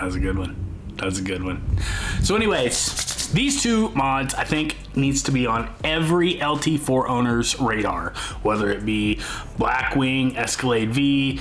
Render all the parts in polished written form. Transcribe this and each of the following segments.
That's a good one. That's a good one. So anyways, these two mods I think needs to be on every LT4 owner's radar, whether it be Blackwing, Escalade V,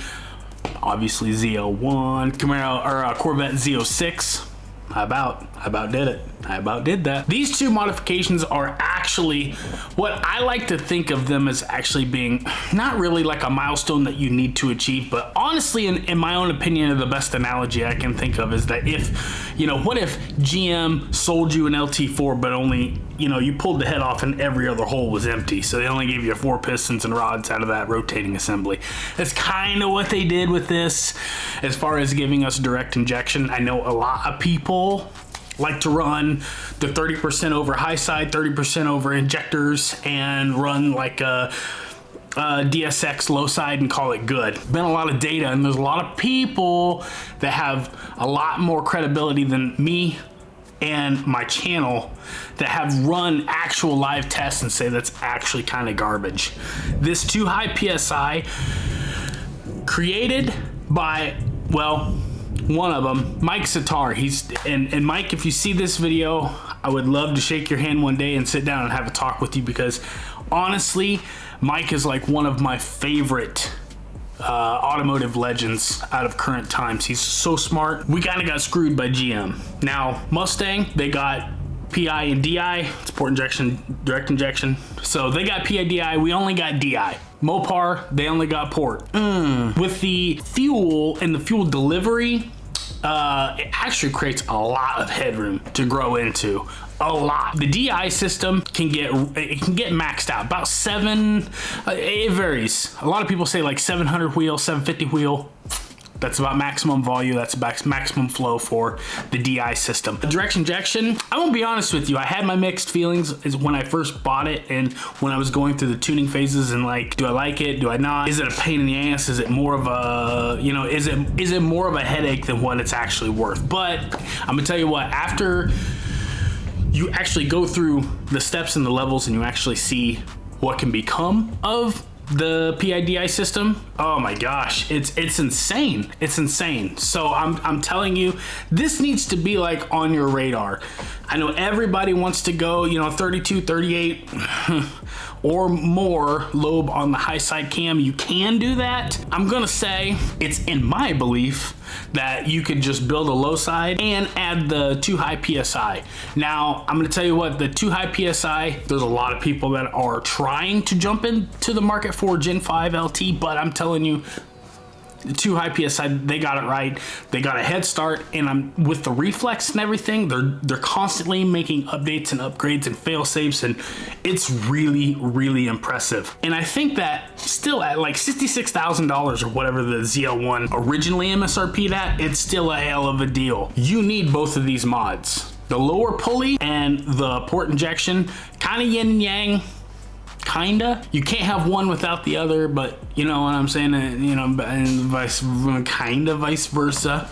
obviously Z01, Camaro or Corvette Z06. I about did it. I about did that. These two modifications are actually what I like to think of them as actually being not really like a milestone that you need to achieve, but honestly, in my own opinion, the best analogy I can think of is that if, you know, what if GM sold you an LT4, but only, you know, you pulled the head off and every other hole was empty. So they only gave you 4 pistons and rods out of that rotating assembly. That's kind of what they did with this as far as giving us direct injection. I know a lot of people like to run the 30% over high side, 30% over injectors, and run like a DSX low side and call it good. Been a lot of data, and there's a lot of people that have a lot more credibility than me and my channel that have run actual live tests and say that's actually kind of garbage. This too high PSI created by, well, one of them, Mike Sitar. And Mike, if you see this video, I would love to shake your hand one day and sit down and have a talk with you, because honestly, Mike is like one of my favorite automotive legends out of current times. He's so smart. We kind of got screwed by GM. Now Mustang, they got PI and DI. It's port injection, direct injection. So they got PI, DI. We only got DI. Mopar, they only got port. With the fuel and the fuel delivery, it actually creates a lot of headroom to grow into. A lot. The DI system can get maxed out about 7. It varies. A lot of people say like 700 wheel, 750 wheel. That's about maximum volume. That's maximum flow for the DI system. The direct injection, I'm gonna be honest with you, I had my mixed feelings is when I first bought it and when I was going through the tuning phases and like, do I like it? Do I not? Is it a pain in the ass? Is it more of a, you know, is it more of a headache than what it's actually worth? But I'm gonna tell you what, after you actually go through the steps and the levels and you actually see what can become of the PIDI system, oh my gosh, it's insane. It's insane. So I'm telling you, this needs to be like on your radar. I know everybody wants to go, you know, 32, 38 or more lobe on the high side cam. You can do that. I'm gonna say it's in my belief that you could just build a low side and add the too high PSI. Now, I'm gonna tell you what, the too high PSI, there's a lot of people that are trying to jump into the market for Gen 5 LT, but I'm telling you, the too high PSI, they got it right. They got a head start, and with the reflex and everything, they're constantly making updates and upgrades and fail safes, and it's really, really impressive. And I think that still at like $66,000 or whatever the ZL1 originally MSRP'd at, it's still a hell of a deal. You need both of these mods. The lower pulley and the port injection, kind of yin and yang. Kinda. You can't have one without the other, but you know what I'm saying, you know, and kinda vice versa.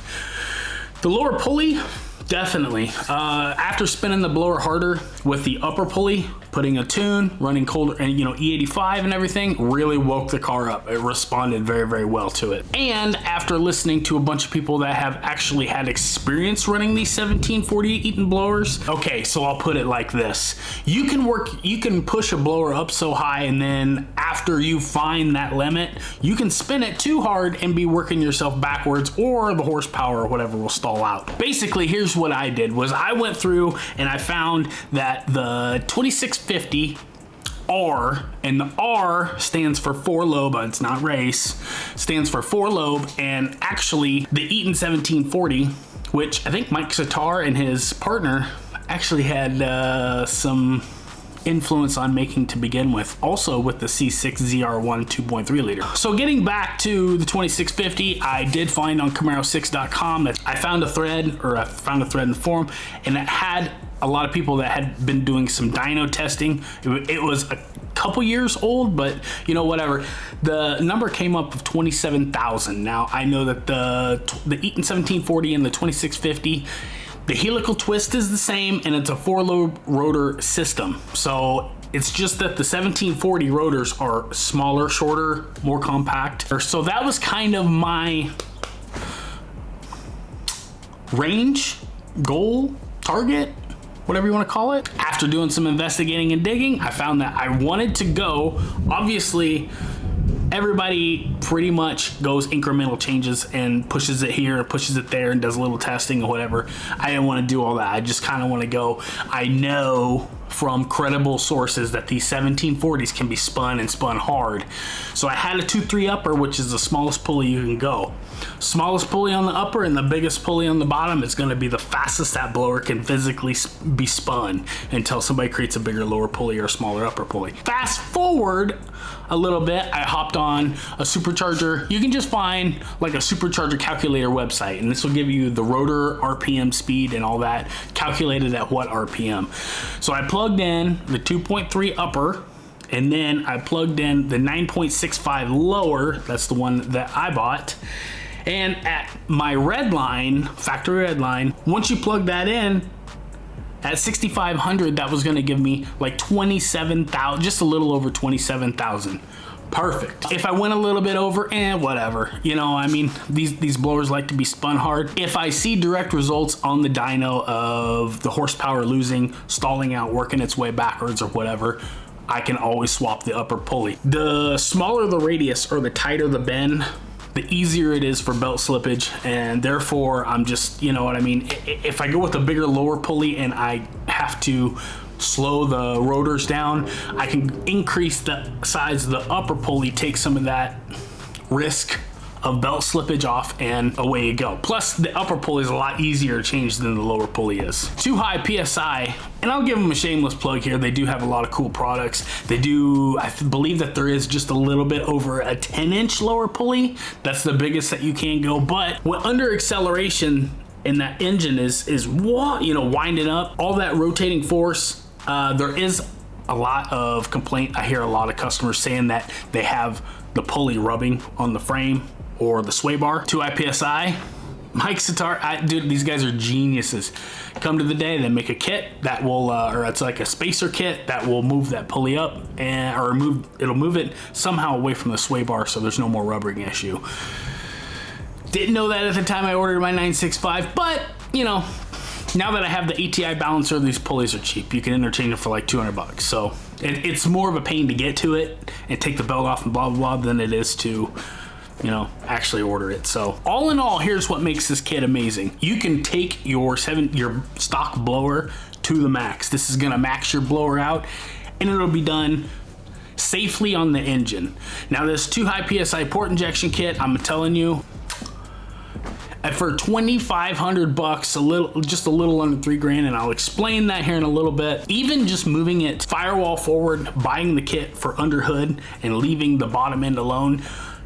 The lower pulley, definitely. After spinning the blower harder with the upper pulley, putting a tune, running colder, and you know, E85 and everything, really woke the car up. It responded very, very well to it. And after listening to a bunch of people that have actually had experience running these 1748 Eaton blowers, okay, so I'll put it like this. You can push a blower up so high, and then after you find that limit, you can spin it too hard and be working yourself backwards, or the horsepower or whatever will stall out. Basically, here's what I did was I went through and I found that the 2650 R, and the R stands for 4 lobe, it's not race, stands for 4 lobe, and actually the Eaton 1740, which I think Mike Sitar and his partner actually had some influence on making to begin with, also with the C6 ZR1 2.3 liter. So getting back to the 2650, I did find on Camaro6.com that I found a thread in the forum, and it had a lot of people that had been doing some dyno testing. It was a couple years old, but you know, whatever. The number came up of 27,000. Now I know that the Eaton 1740 and the 2650, the helical twist is the same, and it's a 4-lobe rotor system. So it's just that the 1740 rotors are smaller, shorter, more compact. So that was kind of my range, goal, target, whatever you want to call it. After doing some investigating and digging, I found that I wanted to go, obviously, everybody pretty much goes incremental changes and pushes it here, pushes it there, and does a little testing or whatever. I didn't want to do all that. I just kind of want to go, I know from credible sources that these 1740s can be spun and spun hard. So I had a 2-3 upper, which is the smallest pulley you can go. Smallest pulley on the upper and the biggest pulley on the bottom is going to be the fastest that blower can physically be spun until somebody creates a bigger lower pulley or a smaller upper pulley. Fast forward a little bit, I hopped on a supercharger. You can just find like a supercharger calculator website, and this will give you the rotor RPM speed and all that calculated at what RPM. So I plugged in the 2.3 upper, and then I plugged in the 9.65 lower. That's the one that I bought. And at my red line, factory red line, once you plug that in, at 6,500, that was gonna give me like 27,000, just a little over 27,000. Perfect. If I went a little bit over, whatever. You know, I mean, these blowers like to be spun hard. If I see direct results on the dyno of the horsepower losing, stalling out, working its way backwards or whatever, I can always swap the upper pulley. The smaller the radius or the tighter the bend, the easier it is for belt slippage, and therefore I'm just, you know what I mean, if I go with a bigger lower pulley and I have to slow the rotors down, I can increase the size of the upper pulley, take some of that risk of belt slippage off, and away you go. Plus, the upper pulley is a lot easier to change than the lower pulley is. Too high PSI, and I'll give them a shameless plug here. They do have a lot of cool products. They do, I believe that there is just a little bit over a 10-inch lower pulley. That's the biggest that you can go, but when under acceleration and that engine is winding up, all that rotating force, there is a lot of complaint. I hear a lot of customers saying that they have the pulley rubbing on the frame or the sway bar. 2 PSI. Mike Sitar, dude, these guys are geniuses. Come to the day, they make a kit that will, or it's like a spacer kit that will move that pulley up it'll move it somehow away from the sway bar so there's no more rubbering issue. Didn't know that at the time I ordered my 965, but you know, now that I have the ATI balancer, these pulleys are cheap. You can interchange them for like 200 bucks. So it's more of a pain to get to it and take the belt off and blah, blah, blah than it is to, you know, actually order it. So all in all, here's what makes this kit amazing. You can take your stock blower to the max. This is gonna max your blower out, and it'll be done safely on the engine. Now this 2 PSI port injection kit, I'm telling you, for 2,500 bucks, just a little under $3,000, and I'll explain that here in a little bit. Even just moving it firewall forward, buying the kit for under hood, and leaving the bottom end alone,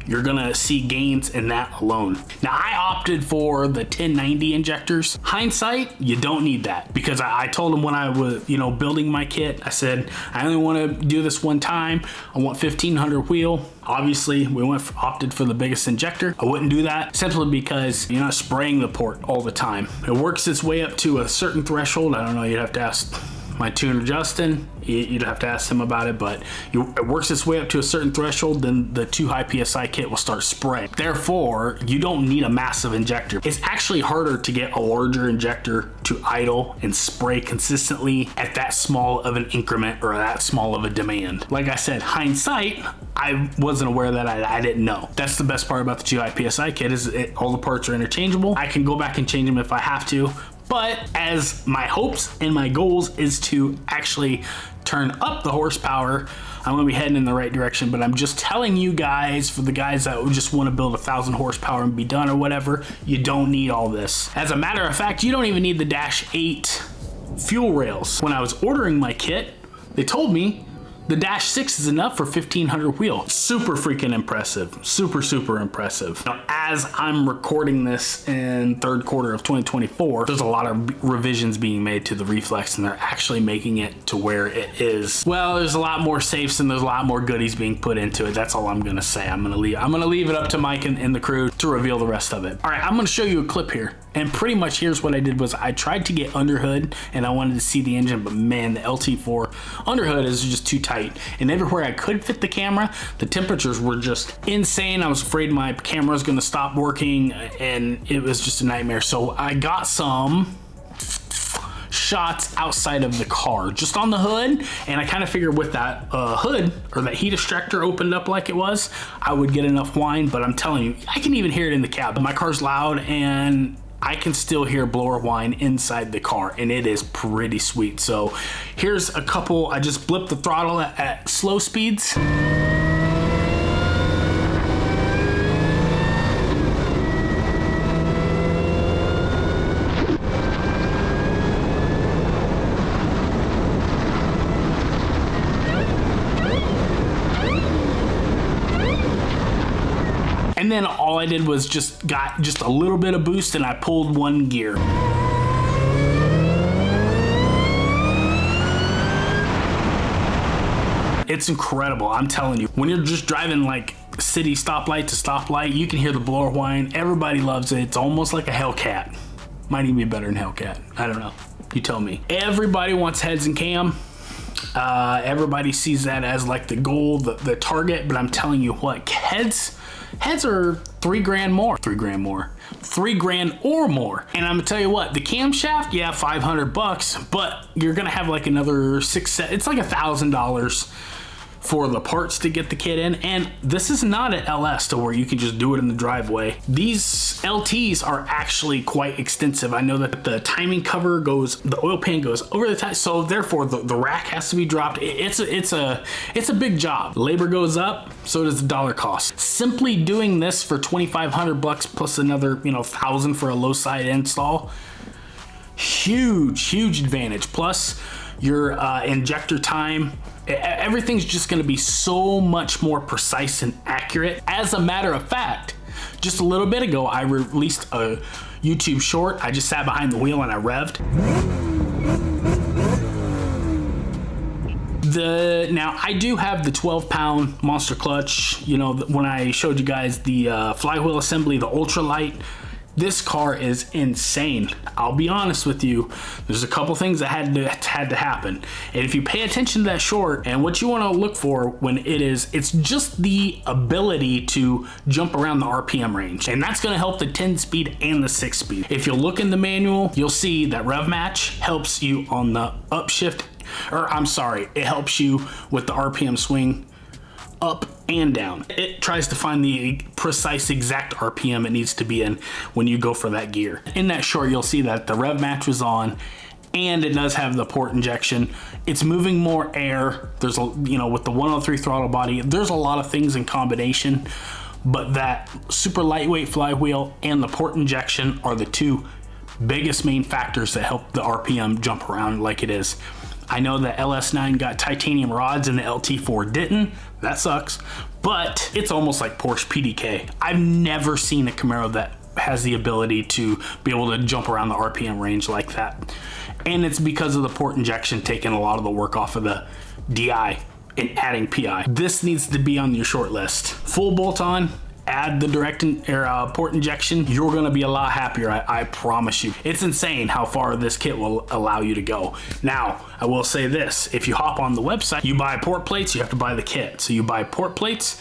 you're gonna see gains in that alone. Now I opted for the 1090 injectors. Hindsight, you don't need that, because I told them when I was, you know, building my kit, I said, I only wanna do this one time. I want 1,500 wheel. Obviously, we opted for the biggest injector. I wouldn't do that simply because you're not spraying the port all the time. It works its way up to a certain threshold. I don't know, you'd have to ask my tuner Justin, you'd have to ask him about it, but it works its way up to a certain threshold, then the 2 PSI kit will start spraying. Therefore, you don't need a massive injector. It's actually harder to get a larger injector to idle and spray consistently at that small of an increment or that small of a demand. Like I said, hindsight, I wasn't aware that I didn't know. That's the best part about the 2 PSI kit is all the parts are interchangeable. I can go back and change them if I have to. But as my hopes and my goals is to actually turn up the horsepower, I'm gonna be heading in the right direction. But I'm just telling you guys, for the guys that just want to build 1,000 horsepower and be done or whatever, you don't need all this. As a matter of fact, you don't even need the Dash 8 fuel rails. When I was ordering my kit, they told me the Dash 6 is enough for 1,500 wheel. Super freaking impressive. Super, super impressive. Now, as I'm recording this in third quarter of 2024, there's a lot of revisions being made to the Reflex, and they're actually making it to where it is. Well, there's a lot more safes and there's a lot more goodies being put into it. That's all I'm gonna say. I'm gonna leave it up to Mike and the crew to reveal the rest of it. All right, I'm gonna show you a clip here. And pretty much here's what I did was I tried to get underhood and I wanted to see the engine, but man, the LT4 underhood is just too tight tight. And everywhere I could fit the camera, the temperatures were just insane. I was afraid my camera was gonna stop working, and it was just a nightmare. So I got some shots outside of the car, just on the hood, and I kind of figured with that hood, or that heat extractor opened up like it was, I would get enough whine. But I'm telling you, I can even hear it in the cab. My car's loud, and I can still hear blower whine inside the car, and it is pretty sweet. So here's a couple. I just blipped the throttle at slow speeds. And then all I did was got just a little bit of boost, and I pulled one gear. It's incredible, I'm telling you. When you're just driving like city stoplight to stoplight, you can hear the blower whine. Everybody loves it. It's almost like a Hellcat. Might even be better than Hellcat. I don't know. You tell me. Everybody wants heads and cam. Everybody sees that as like the goal, the target, but I'm telling you what, heads are $3 grand more. $3 grand or more. And I'm gonna tell you what, the camshaft, yeah, $500, but you're gonna have like another it's like $1,000 for the parts to get the kit in. And this is not an LS to where you can just do it in the driveway. These LTs are actually quite extensive. I know that the timing cover the oil pan goes over the top, so therefore the rack has to be dropped. It's a big job. Labor goes up, so does the dollar cost. Simply doing this for $2,500 plus another, $1,000 for a low side install, huge advantage. Plus your injector time, everything's just going to be so much more precise and accurate. As a matter of fact, just a little bit ago, I released a YouTube short. I just sat behind the wheel and I revved. Now I do have the 12-pound monster clutch. When I showed you guys the flywheel assembly, the ultralight, this car is insane. I'll be honest with you, there's a couple things that had to happen. And if you pay attention to that short, and what you want to look for when it's just the ability to jump around the RPM range. And that's going to help the 10-speed and the 6-speed. If you look in the manual, you'll see that rev match helps you on the upshift, it helps you with the RPM swing up and down. It tries to find the precise exact RPM it needs to be in when you go for that gear. In that short, you'll see that the rev match was on, and it does have the port injection. It's moving more air. There's with the 103 throttle body, there's a lot of things in combination, but that super lightweight flywheel and the port injection are the two biggest main factors that help the RPM jump around like it is. I know the LS9 got titanium rods and the LT4 didn't. That sucks, but it's almost like Porsche PDK. I've never seen a Camaro that has the ability to be able to jump around the RPM range like that. And it's because of the port injection taking a lot of the work off of the DI and adding PI. This needs to be on your short list. Full bolt on, add the port injection, you're gonna be a lot happier, I promise you. It's insane how far this kit will allow you to go. Now, I will say this, if you hop on the website, you buy port plates, you have to buy the kit. So you buy port plates.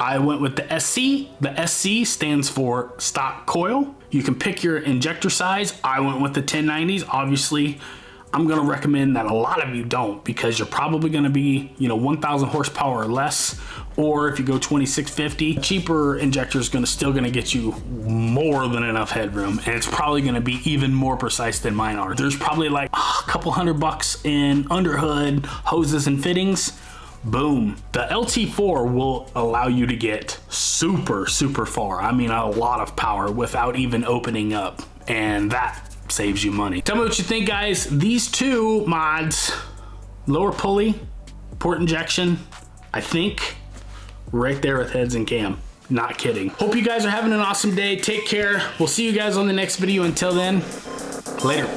I went with the SC. The SC stands for stock coil. You can pick your injector size. I went with the 1090s. Obviously, I'm gonna recommend that a lot of you don't, because you're probably gonna be, 1,000 horsepower or less, or if you go 2650, cheaper injector is still gonna get you more than enough headroom, and it's probably gonna be even more precise than mine are. There's probably like a couple $100 in underhood, hoses and fittings. Boom. The LT4 will allow you to get super far. I mean, a lot of power without even opening up, and that saves you money. Tell me what you think, guys. These two mods, lower pulley, port injection, I think right there with heads and cam. Not kidding. Hope you guys are having an awesome day. Take care. We'll see you guys on the next video. Until then, later.